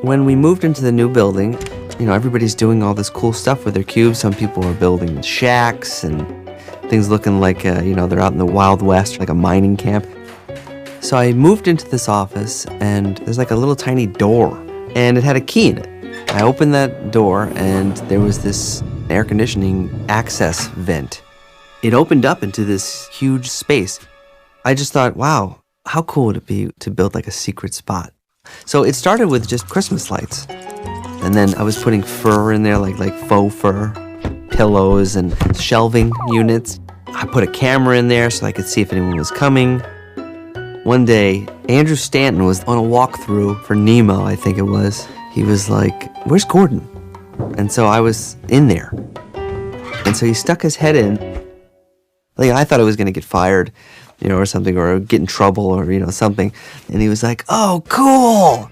When we moved into the new building, everybody's doing all this cool stuff with their cubes. Some people are building shacks and things looking like, they're out in the Wild West, like a mining camp. So I moved into this office, and there's like a little tiny door, and it had a key in it. I opened that door, and there was this air conditioning access vent. It opened up into this huge space. I just thought, wow, how cool would it be to build like a secret spot? So it started with just Christmas lights. And then I was putting fur in there, like faux fur, pillows and shelving units. I put a camera in there so I could see if anyone was coming. One day, Andrew Stanton was on a walkthrough for Nemo, I think it was. He was like, "Where's Gordon?" And so I was in there. And so he stuck his head in. Like, I thought I was going to get fired, or something, or get in trouble, or, something. And he was like, "Oh, cool."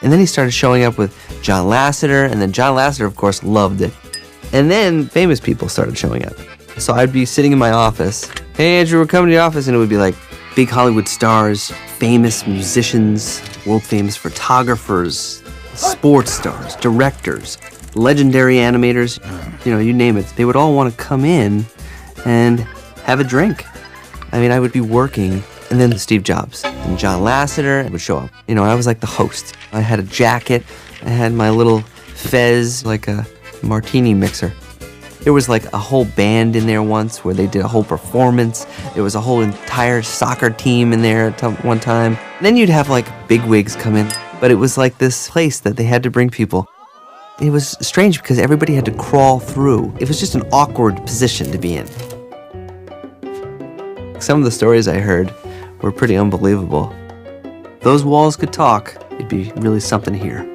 And then he started showing up with John Lasseter, and then John Lasseter, of course, loved it. And then famous people started showing up. So I'd be sitting in my office, "Hey, Andrew, we're coming to the office," and it would be like big Hollywood stars, famous musicians, world-famous photographers, sports stars, directors, legendary animators, you name it. They would all want to come in and have a drink. I would be working, and then Steve Jobs and John Lasseter would show up. I was like the host. I had a jacket. I had my little fez, like a martini mixer. There was like a whole band in there once where they did a whole performance. There was a whole entire soccer team in there at one time. And then you'd have like bigwigs come in. But it was like this place that they had to bring people. It was strange because everybody had to crawl through. It was just an awkward position to be in. Some of the stories I heard were pretty unbelievable. Those walls could talk. It'd be really something here.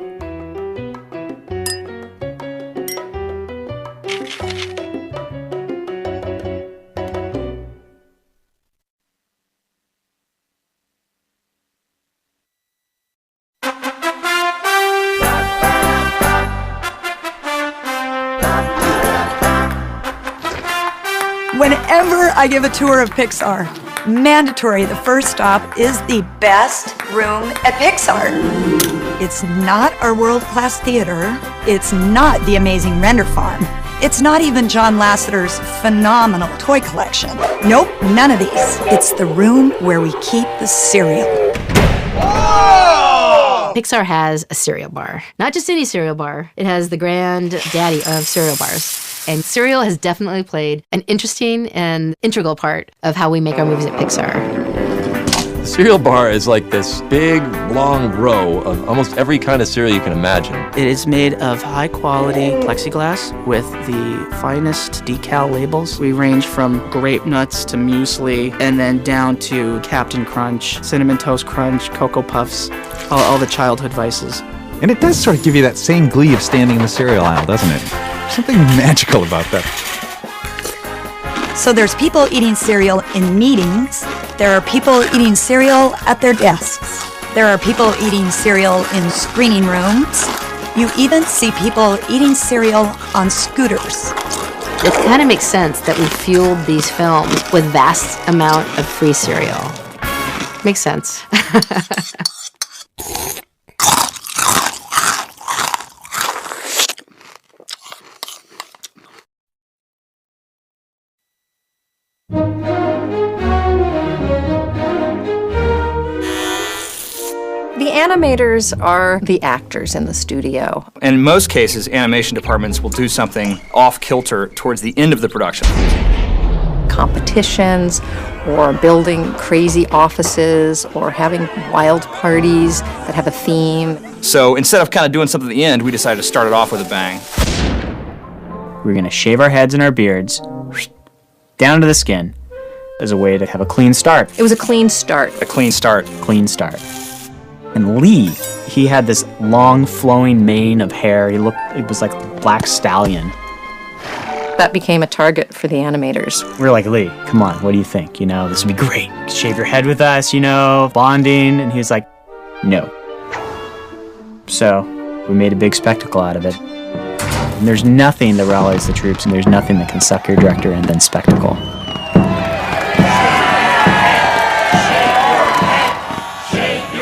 Whenever I give a tour of PIXAR, mandatory, the first stop is the best room at PIXAR. It's not our world-class theater. It's not the amazing render farm. It's not even John Lasseter's phenomenal toy collection. Nope, none of these. It's the room where we keep the cereal. PIXAR has a cereal bar. Not just any cereal bar. It has the granddaddy of cereal bars. And cereal has definitely played an interesting and integral part of how we make our movies at PIXAR. The cereal bar is like this big, long row of almost every kind of cereal you can imagine. It is made of high-quality plexiglass with the finest decal labels. We range from grape nuts to muesli, and then down to Captain Crunch, Cinnamon Toast Crunch, Cocoa Puffs, all the childhood vices. And it does sort of give you that same glee of standing in the cereal aisle, doesn't it? Something magical about that. So there's people eating cereal in meetings. There are people eating cereal at their desks. There are people eating cereal in screening rooms. You even see people eating cereal on scooters. It kind of makes sense that we fueled these films with vast amount of free cereal. Makes sense. The animators are the actors in the studio. In most cases, animation departments will do something off-kilter towards the end of the production. Competitions, or building crazy offices, or having wild parties that have a theme. So instead of kind of doing something at the end, we decided to start it off with a bang. We're going to shave our heads and our beards down to the skin as a way to have a clean start. It was a clean start. A clean start. Clean start. And Lee, he had this long flowing mane of hair. It was like a black stallion. That became a target for the animators. We were like, "Lee, come on, what do you think? This would be great. Shave your head with us, bonding." And he was like, "No." So we made a big spectacle out of it. And there's nothing that rallies the troops, and there's nothing that can suck your director in than spectacle.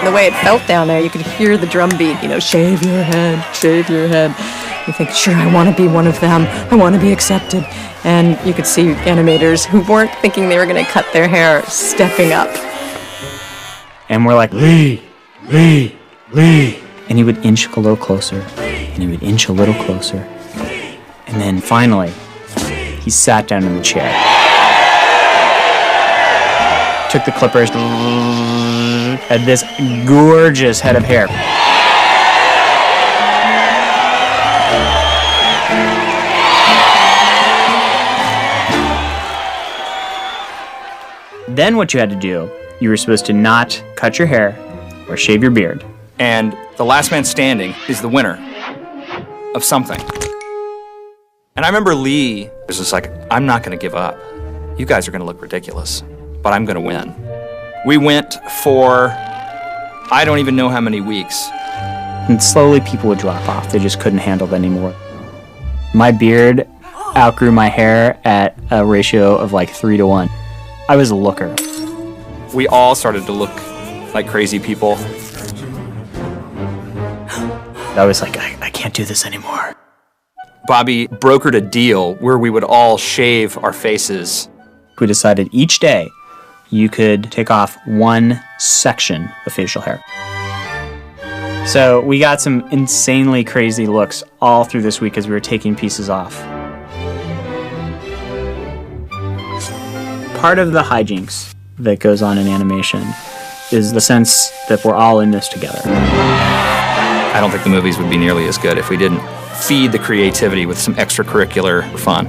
The way it felt down there. You could hear the drum beat, shave your head, shave your head. You think, sure, I want to be one of them. I want to be accepted. And you could see animators who weren't thinking they were going to cut their hair stepping up. And we're like, Lee. And he would inch a little closer, and he would inch a little closer. And then finally, he sat down in the chair. Took the clippers, had this gorgeous head of hair. Then what you had to do, you were supposed to not cut your hair or shave your beard. And the last man standing is the winner of something. And I remember Lee was just like, I'm not going to give up. You guys are going to look ridiculous, but I'm going to win. We went for, I don't even know how many weeks. And slowly people would drop off. They just couldn't handle it anymore. My beard outgrew my hair at a ratio of like 3-to-1. I was a looker. We all started to look like crazy people. I was like, I can't do this anymore. Bobby brokered a deal where we would all shave our faces. We decided each day you could take off one section of facial hair. So we got some insanely crazy looks all through this week as we were taking pieces off. Part of the hijinks that goes on in animation is the sense that we're all in this together. I don't think the movies would be nearly as good if we didn't feed the creativity with some extracurricular fun.